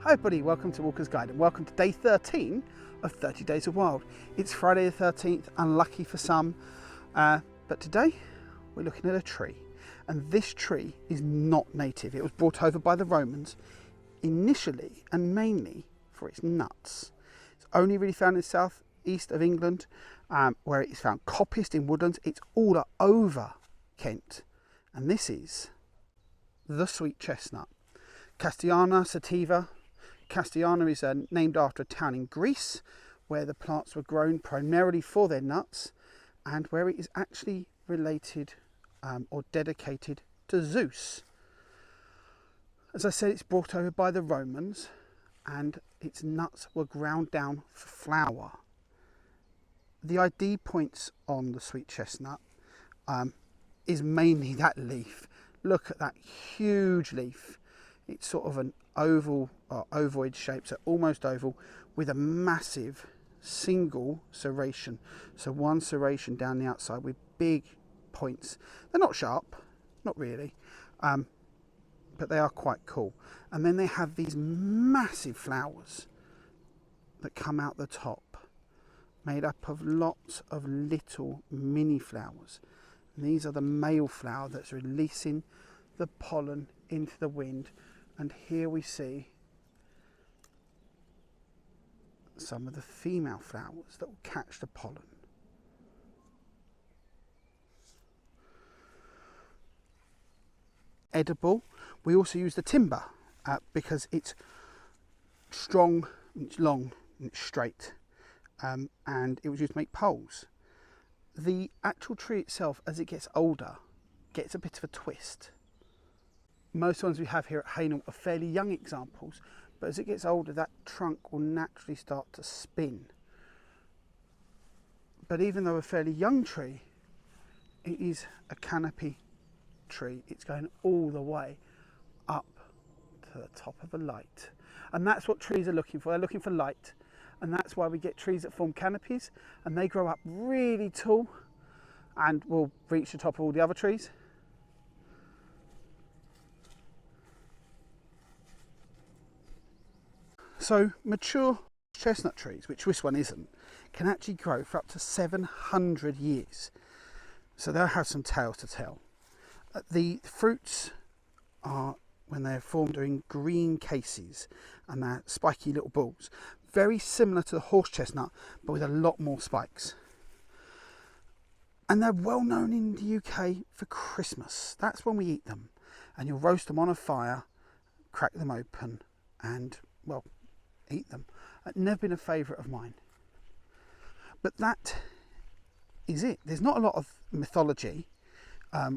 Hi everybody, welcome to Walker's Guide and welcome to day 13 of 30 Days of Wild. It's Friday the 13th, unlucky for some, but today we're looking at a tree, and this tree is not native. It was brought over by the Romans initially and mainly for its nuts. It's only really found in the southeast of England, where it is found coppice in woodlands. It's all over Kent, and this is the sweet chestnut. Castellana sativa. Castellana is named after a town in Greece where the plants were grown primarily for their nuts, and where it is actually related or dedicated to Zeus. As I said, it's brought over by the Romans, and its nuts were ground down for flour. The ID points on the sweet chestnut is mainly that leaf. Look at that huge leaf. It's sort of an oval or ovoid shape, so almost oval, with a massive single serration. So one serration down the outside with big points. They're not sharp, not really, but they are quite cool. And then they have these massive flowers that come out the top, made up of lots of little mini flowers. And these are the male flower that's releasing the pollen into the wind. And here we see some of the female flowers that will catch the pollen. Edible. We also use the timber because it's strong, it's long, and it's straight, and it was used to make poles. The actual tree itself, as it gets older, gets a bit of a twist. Most ones we have here at Haynham are fairly young examples, but as it gets older, that trunk will naturally start to spin. But even though a fairly young tree, it is a canopy tree. It's going all the way up to the top of a light. And that's what trees are looking for. They're looking for light. And that's why we get trees that form canopies, and they grow up really tall and will reach the top of all the other trees. So mature chestnut trees, which this one isn't, can actually grow for up to 700 years. So they'll have some tales to tell. The fruits are, when they're formed, are in green cases, and they're spiky little balls. Very similar to the horse chestnut, but with a lot more spikes. And they're well known in the UK for Christmas. That's when we eat them. And you'll roast them on a fire, crack them open, and, well, eat them. Never been a favourite of mine. But that is it. There's not a lot of mythology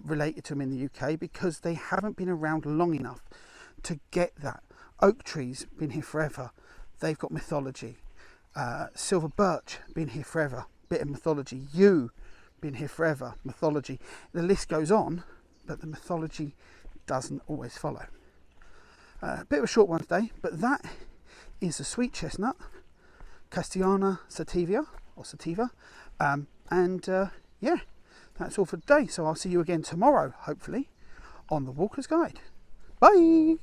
related to them in the UK because they haven't been around long enough to get that. Oak trees, been here forever. They've got mythology. Silver birch, been here forever. Bit of mythology. Yew, been here forever. Mythology. The list goes on, but the mythology doesn't always follow. A bit of a short one today, but that is the sweet chestnut, Castellana sativa, or sativa, yeah, that's all for today. So I'll see you again tomorrow, hopefully, on the Walker's Guide. Bye!